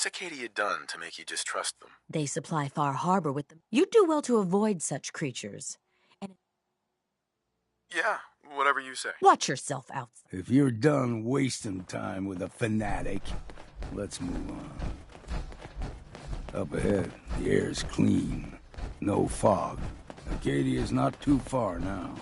What's Acadia done to make you distrust them? They supply Far Harbor with them. You'd do well to avoid such creatures. And Yeah, whatever you say. watch yourself out. If you're done wasting time with a fanatic, let's move on. Up ahead, the air's clean. No fog. Acadia's not too far now.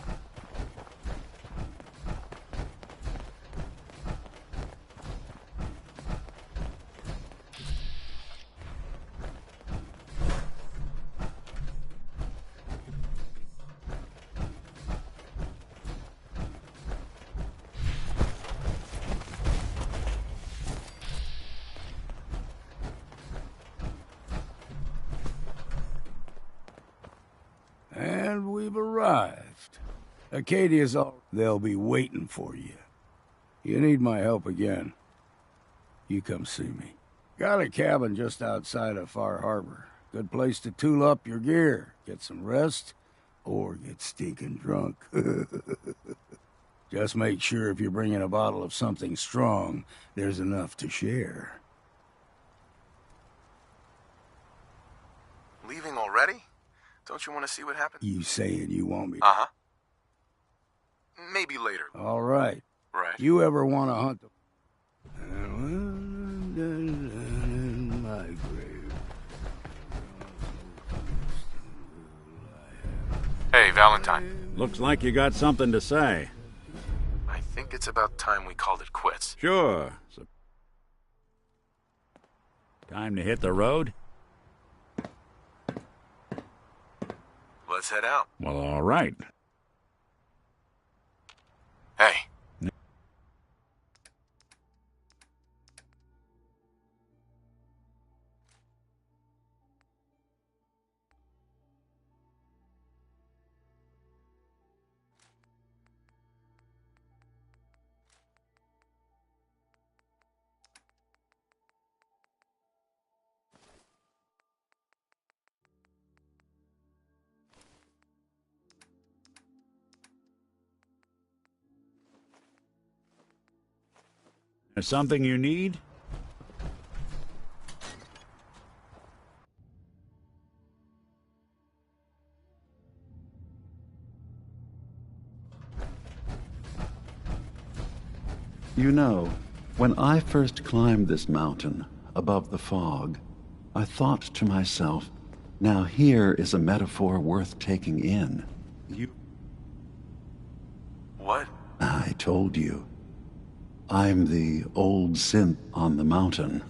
And we've arrived. Acadia's all... They'll be waiting for you. You need my help again, you come see me. Got a cabin just outside of Far Harbor. Good place to tool up your gear, get some rest, or get stinking drunk. Just make sure if you're bringing a bottle of something strong, there's enough to share. Leaving already? Don't you want to see what happens? You saying you want me? Uh-huh. Maybe later. All right. Right. You ever want to hunt the... my grave. Hey, Valentine. Looks like you got something to say. I think it's about time we called it quits. Sure. So... time to hit the road? Let's head out. Well, all right. Hey. There's something you need? You know, when I first climbed this mountain, above the fog, I thought to myself, now here is a metaphor worth taking in. What? I told you. I'm the old synth on the mountain.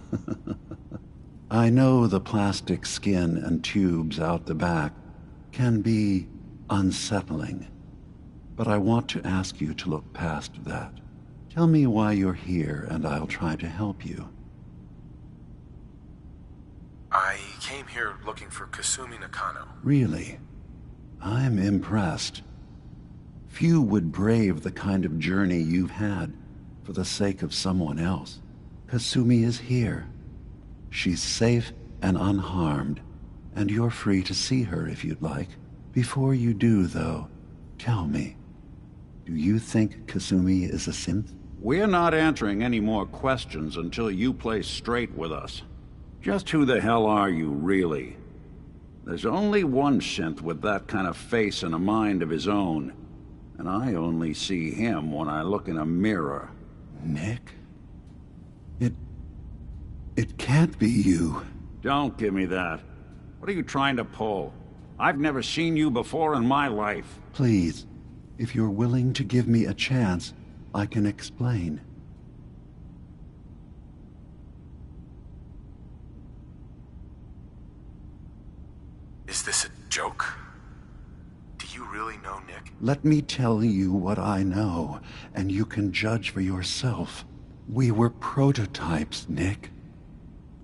I know the plastic skin and tubes out the back can be unsettling, but I want to ask you to look past that. Tell me why you're here, and I'll try to help you. I came here looking for Kasumi Nakano. Really? I'm impressed. Few would brave the kind of journey you've had for the sake of someone else. Kasumi is here. She's safe and unharmed, and you're free to see her if you'd like. Before you do, though, tell me, do you think Kasumi is a synth? We're not answering any more questions until you play straight with us. Just who the hell are you, really? There's only one synth with that kind of face and a mind of his own, and I only see him when I look in a mirror. Nick? It can't be you. Don't give me that. What are you trying to pull? I've never seen you before in my life. Please, if you're willing to give me a chance, I can explain. Is this a joke? Do you really know Nick? Let me tell you what I know, and you can judge for yourself. We were prototypes, Nick.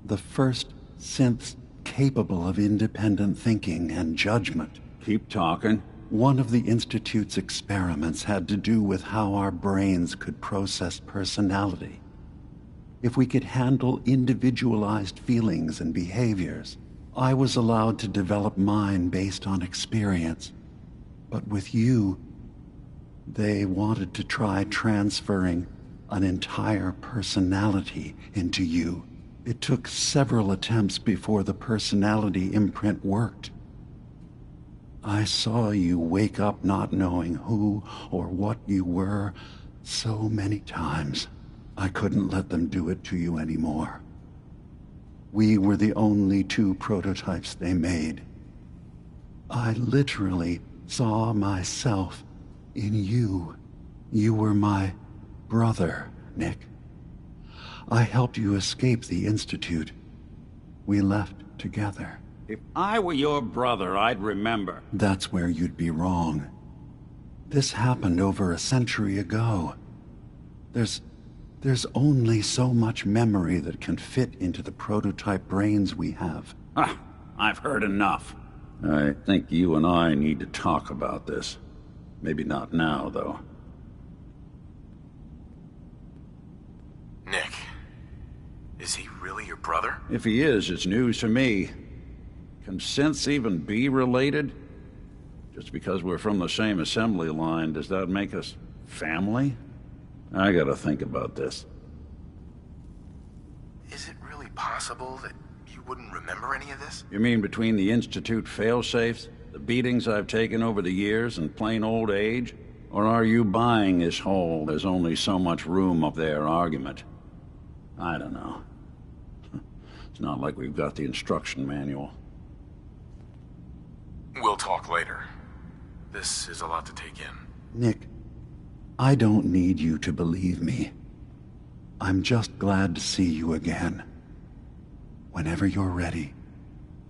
The first synths capable of independent thinking and judgment. Keep talking. One of the Institute's experiments had to do with how our brains could process personality. If we could handle individualized feelings and behaviors, I was allowed to develop mine based on experience. But with you, they wanted to try transferring an entire personality into you. It took several attempts before the personality imprint worked. I saw you wake up not knowing who or what you were so many times. I couldn't let them do it to you anymore. We were the only two prototypes they made. I literally saw myself in you. You were my brother, Nick. I helped you escape the Institute. We left together. If I were your brother, I'd remember. That's where you'd be wrong. This happened over a century ago. There's only so much memory that can fit into the prototype brains we have. Ah, I've heard enough. I think you and I need to talk about this. Maybe not now, though. Nick, is he really your brother? If he is, it's news to me. Can synths even be related? Just because we're from the same assembly line, does that make us family? I gotta think about this. Is it really possible that you wouldn't remember any of this? You mean between the Institute failsafes, the beatings I've taken over the years, and plain old age? Or are you buying this whole "there's only so much room up there" argument? I don't know. It's not like we've got the instruction manual. We'll talk later. This is a lot to take in. Nick, I don't need you to believe me. I'm just glad to see you again. Whenever you're ready,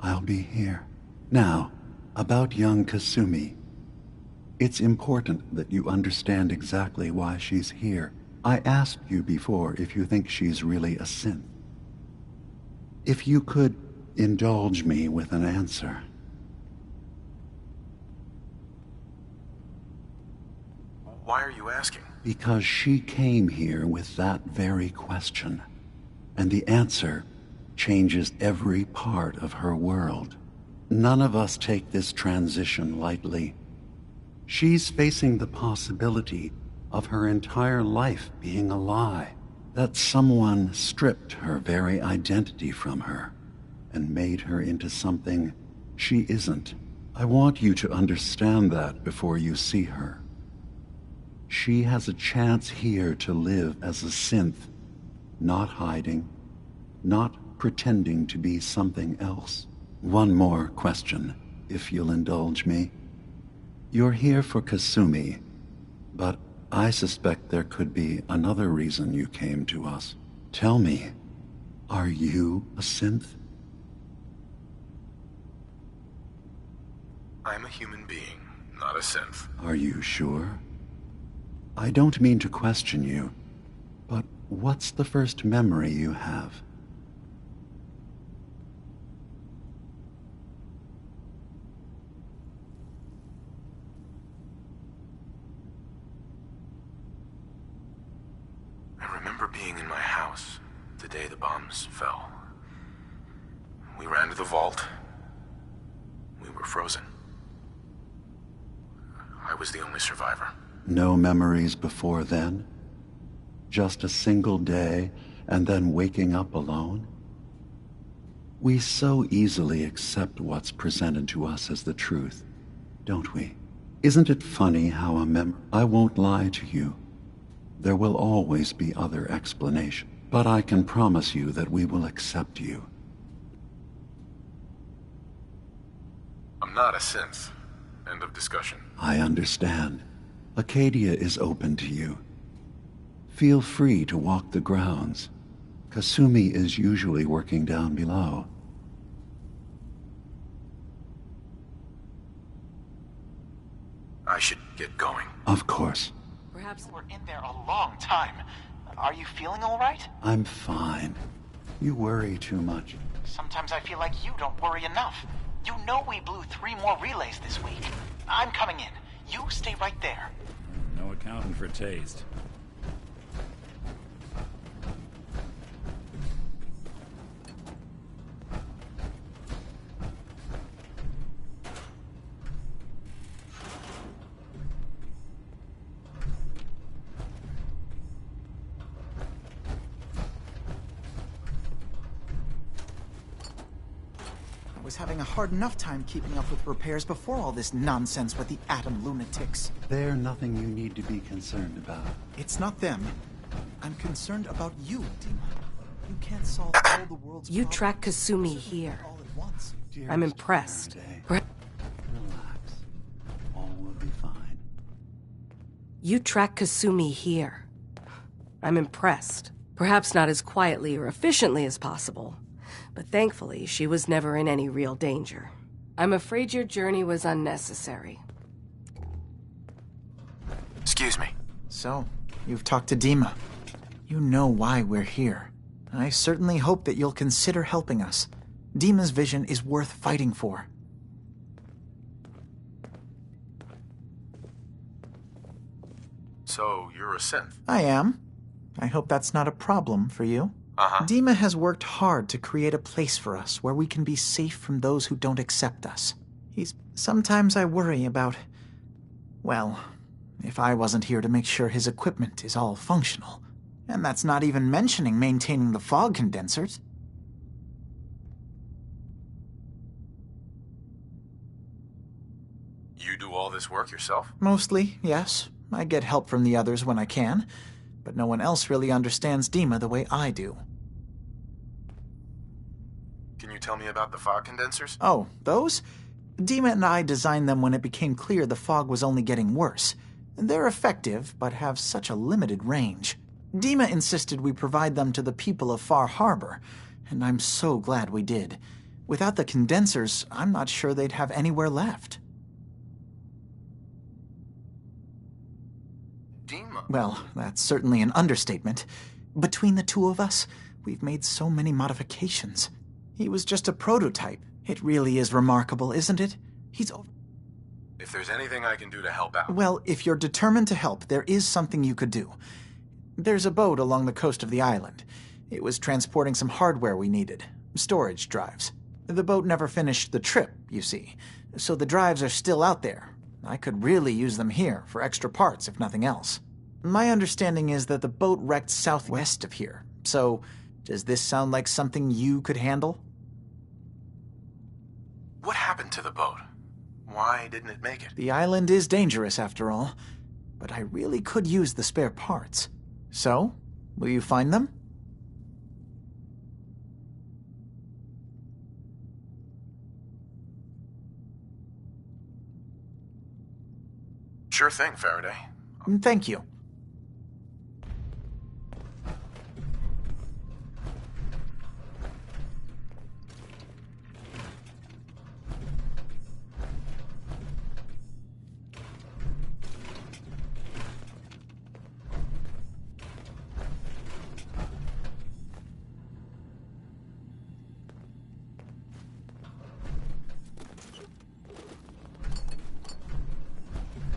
I'll be here. Now, about young Kasumi. It's important that you understand exactly why she's here. I asked you before if you think she's really a synth. If you could indulge me with an answer. Why are you asking? Because she came here with that very question. And the answer changes every part of her world. None of us take this transition lightly. She's facing the possibility of her entire life being a lie. That someone stripped her very identity from her and made her into something she isn't. I want you to understand that before you see her. She has a chance here to live as a synth, not hiding, not pretending to be something else. One more question, if you'll indulge me. You're here for Kasumi, but I suspect there could be another reason you came to us. Tell me, are you a synth? I'm a human being, not a synth. Are you sure? I don't mean to question you, but what's the first memory you have? I remember being in my house the day the bombs fell. We ran to the vault. We were frozen. I was the only survivor. No memories before then? Just a single day, and then waking up alone? We so easily accept what's presented to us as the truth, don't we? Isn't it funny how I won't lie to you. There will always be other explanations, but I can promise you that we will accept you. I'm not a synth. End of discussion. I understand. Acadia is open to you. Feel free to walk the grounds. Kasumi is usually working down below. I should get going. Of course. Perhaps we're in there a long time. Are you feeling all right? I'm fine. You worry too much. Sometimes I feel like you don't worry enough. You know we blew 3 more relays this week. I'm coming in. You stay right there. No accounting for taste. was having a hard enough time keeping up with repairs before all this nonsense with the atom lunatics. They're nothing you need to be concerned about. It's not them. I'm concerned about you, Dima. You can't solve all the world's You problems track Kasumi here. all at once. I'm impressed. Relax. All will be fine. You track Kasumi here. I'm impressed. Perhaps not as quietly or efficiently as possible, but thankfully she was never in any real danger. I'm afraid your journey was unnecessary. Excuse me. So, you've talked to Dima. You know why we're here. I certainly hope that you'll consider helping us. Dima's vision is worth fighting for. So, you're a synth? I am. I hope that's not a problem for you. Uh-huh. Dima has worked hard to create a place for us where we can be safe from those who don't accept us. Sometimes I worry about... well, if I wasn't here to make sure his equipment is all functional. And that's not even mentioning maintaining the fog condensers. You do all this work yourself? Mostly, yes. I get help from the others when I can, but no one else really understands Dima the way I do. Can you tell me about the fog condensers? Oh, those? Dima and I designed them when it became clear the fog was only getting worse. They're effective, but have such a limited range. Dima insisted we provide them to the people of Far Harbor, and I'm so glad we did. Without the condensers, I'm not sure they'd have anywhere left. Dima? Well, that's certainly an understatement. Between the two of us, we've made so many modifications. He was just a prototype. It really is remarkable, isn't it? If there's anything I can do to help out... Well, if you're determined to help, there is something you could do. There's a boat along the coast of the island. It was transporting some hardware we needed. Storage drives. The boat never finished the trip, you see. So the drives are still out there. I could really use them here for extra parts, if nothing else. My understanding is that the boat wrecked southwest of here. So, does this sound like something you could handle? What happened to the boat? Why didn't it make it? The island is dangerous, after all. But I really could use the spare parts. So, will you find them? Sure thing, Faraday. Thank you.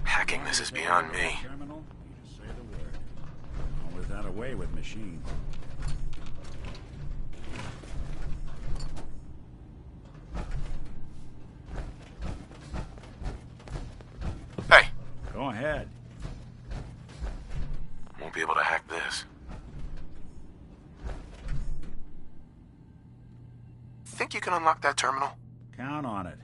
Hacking this is beyond me. Terminal, you just say the word. Always that away with machines. Hey, Go ahead. won't be able to hack this. Think you can unlock that terminal? Count on it.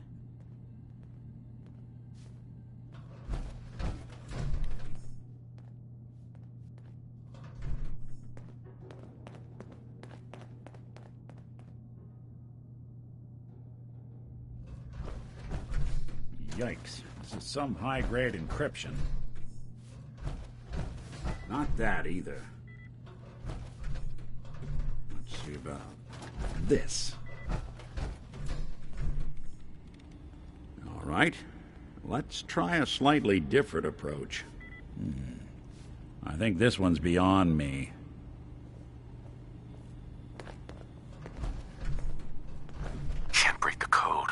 Yikes. This is some high-grade encryption. Not that either. Let's see about this. All right. Let's try a slightly different approach. I think this one's beyond me. Can't break the code.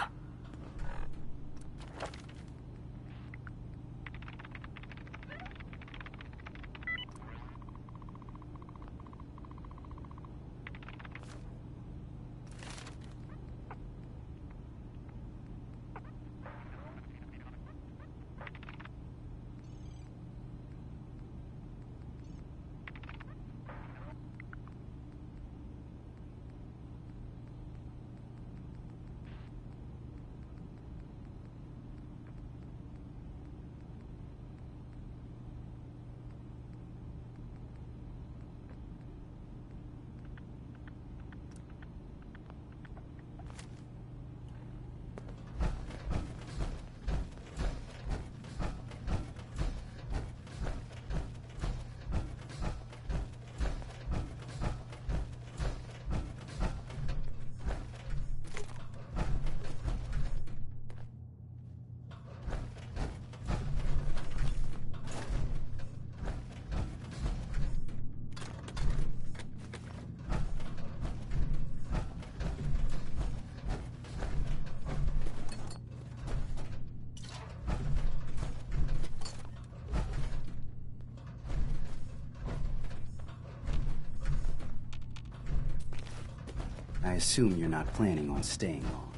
I assume you're not planning on staying long.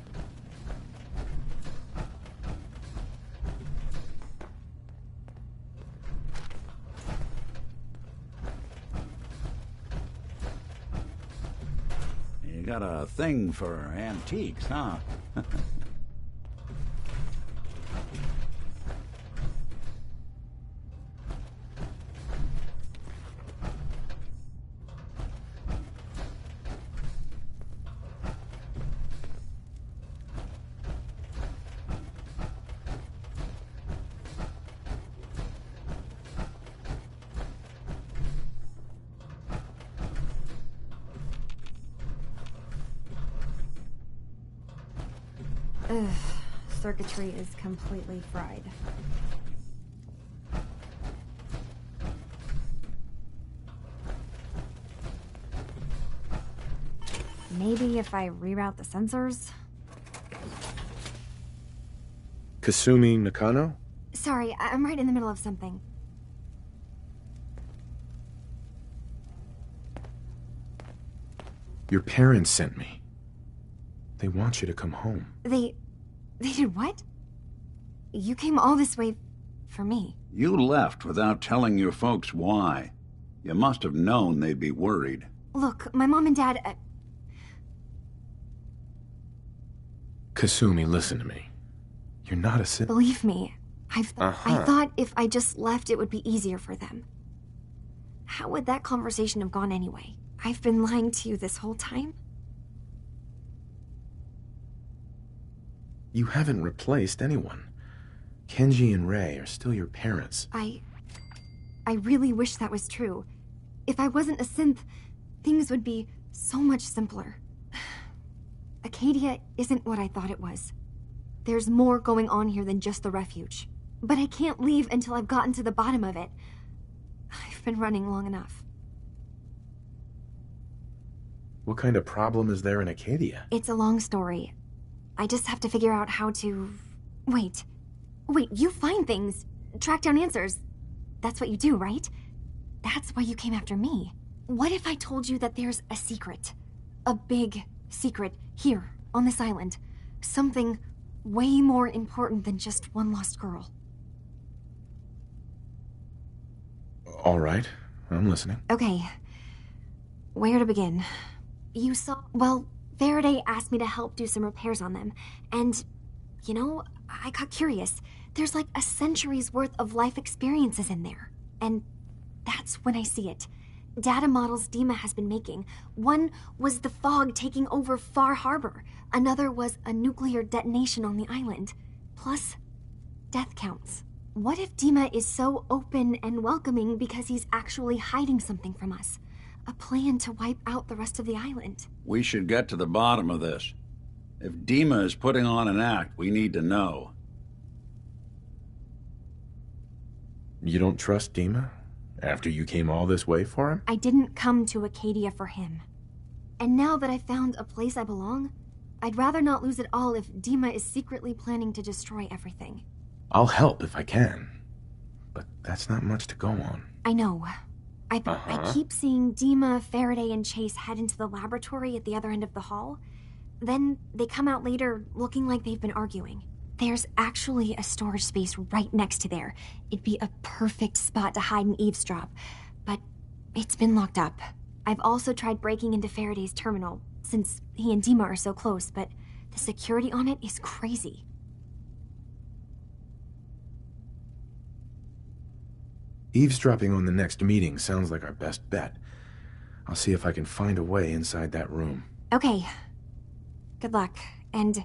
You got a thing for antiques, huh? Ugh, circuitry is completely fried. Maybe if I reroute the sensors? Kasumi Nakano? Sorry, I'm right in the middle of something. Your parents sent me. They want you to come home. They did what? You came all this way for me. You left without telling your folks why. You must have known they'd be worried. Look, my mom and dad... Kasumi, listen to me. You're not a citizen. Believe me, I thought if I just left it would be easier for them. How would that conversation have gone anyway? I've been lying to you this whole time? You haven't replaced anyone. Kenji and Rei are still your parents. I really wish that was true. If I wasn't a synth, things would be so much simpler. Acadia isn't what I thought it was. There's more going on here than just the refuge. But I can't leave until I've gotten to the bottom of it. I've been running long enough. What kind of problem is there in Acadia? It's a long story. I just have to figure out how to... Wait, you find things, track down answers. That's what you do, right? That's why you came after me. What if I told you that there's a secret? A big secret here, on this island. Something way more important than just one lost girl. All right, I'm listening. Okay, where to begin? You saw... Well, Faraday asked me to help do some repairs on them, and, you know, I got curious. There's like a century's worth of life experiences in there, and that's when I see it. Data models Dima has been making. One was the fog taking over Far Harbor. Another was a nuclear detonation on the island. Plus, death counts. What if Dima is so open and welcoming because he's actually hiding something from us? A plan to wipe out the rest of the island. We should get to the bottom of this. If Dima is putting on an act, we need to know. You don't trust Dima? After you came all this way for him? I didn't come to Acadia for him. And now that I found a place I belong, I'd rather not lose it all if Dima is secretly planning to destroy everything. I'll help if I can. But that's not much to go on. I know. I keep seeing Dima, Faraday, and Chase head into the laboratory at the other end of the hall. Then they come out later looking like they've been arguing. There's actually a storage space right next to there. It'd be a perfect spot to hide and eavesdrop. But it's been locked up. I've also tried breaking into Faraday's terminal, since he and Dima are so close, but the security on it is crazy. Eavesdropping on the next meeting sounds like our best bet. I'll see if I can find a way inside that room. Okay. Good luck, and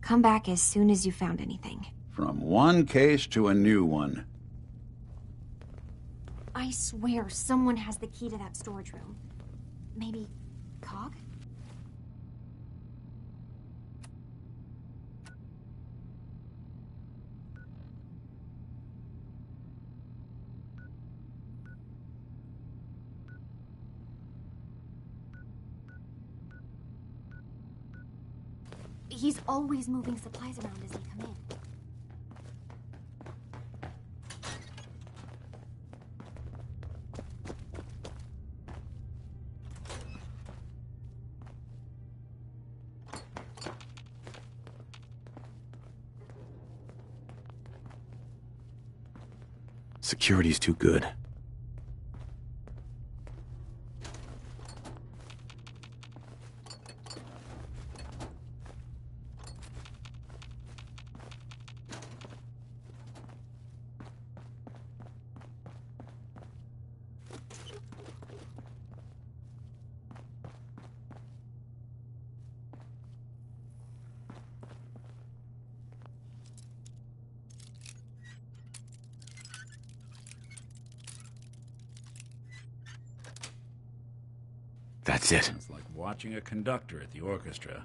come back as soon as you found anything. From one case to a new one. I swear someone has the key to that storage room. Maybe Cog? He's always moving supplies around as they come in. Security's too good. That's it. It's like watching a conductor at the orchestra.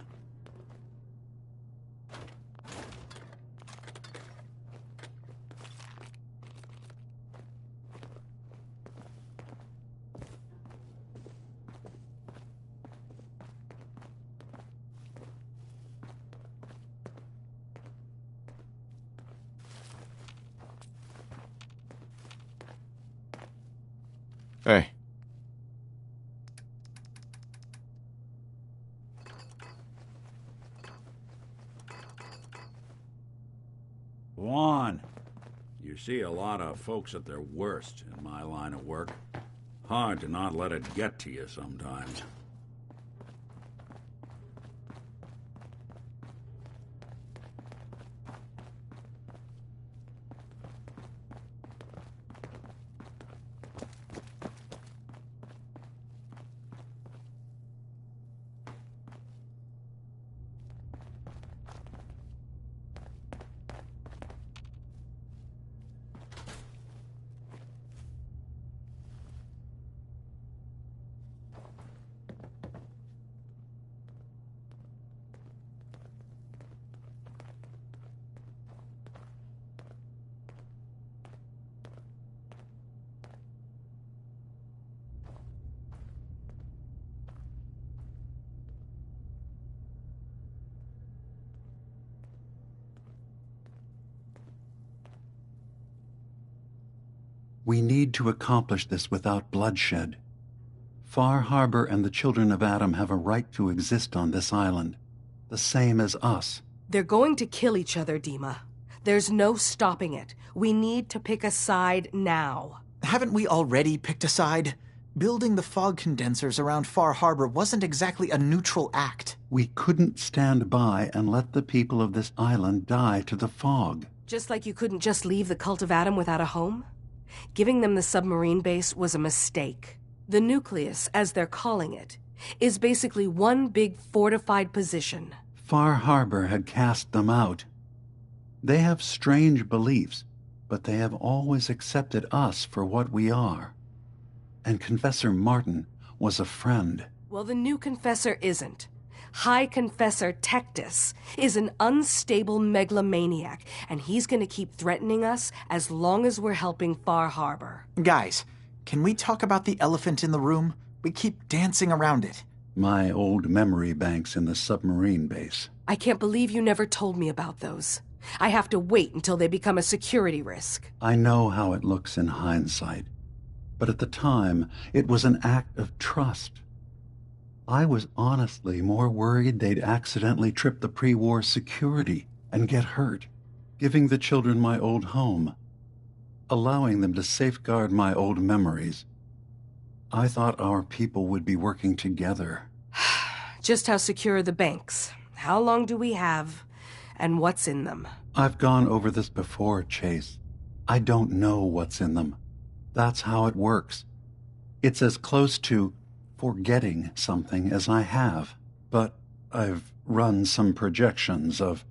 Hey. Go on. You see a lot of folks at their worst in my line of work. Hard to not let it get to you sometimes. We need to accomplish this without bloodshed. Far Harbor and the children of Adam have a right to exist on this island, the same as us. They're going to kill each other, Dima. There's no stopping it. We need to pick a side now. Haven't we already picked a side? Building the fog condensers around Far Harbor wasn't exactly a neutral act. We couldn't stand by and let the people of this island die to the fog. Just like you couldn't just leave the Cult of Adam without a home? Giving them the submarine base was a mistake. The nucleus, as they're calling it, is basically one big fortified position. Far Harbor had cast them out. They have strange beliefs, but they have always accepted us for what we are. And Confessor Martin was a friend. Well, the new Confessor isn't. High Confessor Tectus is an unstable megalomaniac, and he's going to keep threatening us as long as we're helping Far Harbor. Guys, can we talk about the elephant in the room? We keep dancing around it. My old memory banks in the submarine base. I can't believe you never told me about those. I have to wait until they become a security risk. I know how it looks in hindsight, but at the time, it was an act of trust. I was honestly more worried they'd accidentally trip the pre-war security and get hurt, giving the children my old home, allowing them to safeguard my old memories. I thought our people would be working together. Just how secure are the banks? How long do we have? And what's in them? I've gone over this before, Chase. I don't know what's in them. That's how it works. It's as close to forgetting something as I have, but I've run some projections of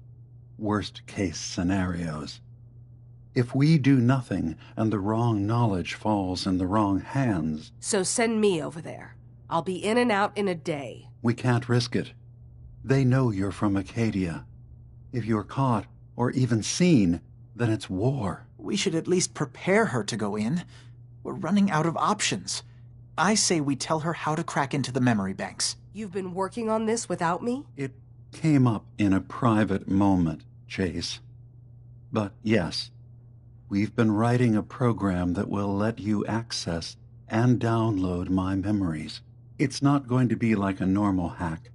worst-case scenarios. If we do nothing and the wrong knowledge falls in the wrong hands... So send me over there. I'll be in and out in a day. We can't risk it. They know you're from Acadia. If you're caught, or even seen, then it's war. We should at least prepare her to go in. We're running out of options. I say we tell her how to crack into the memory banks. You've been working on this without me? It came up in a private moment, Chase. But yes, we've been writing a program that will let you access and download my memories. It's not going to be like a normal hack.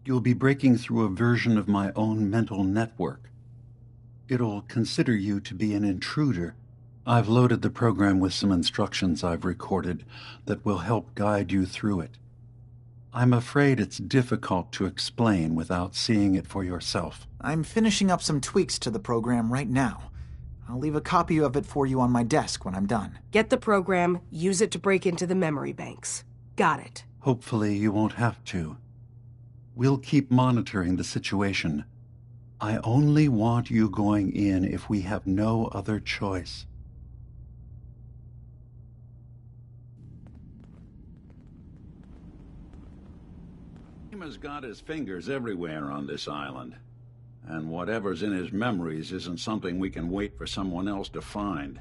You'll be breaking through a version of my own mental network. It'll consider you to be an intruder, I've loaded the program with some instructions I've recorded that will help guide you through it. I'm afraid it's difficult to explain without seeing it for yourself. I'm finishing up some tweaks to the program right now. I'll leave a copy of it for you on my desk when I'm done. Get the program, use it to break into the memory banks. Got it. Hopefully you won't have to. We'll keep monitoring the situation. I only want you going in if we have no other choice. Has got his fingers everywhere on this island. And whatever's in his memories isn't something we can wait for someone else to find.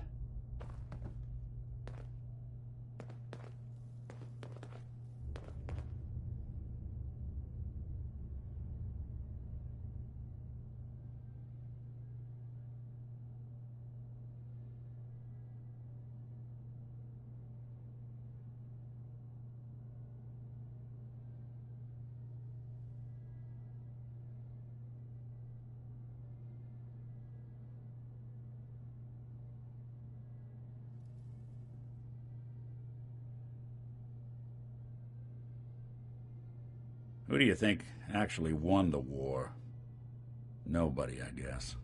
Who do you think actually won the war? Nobody, I guess.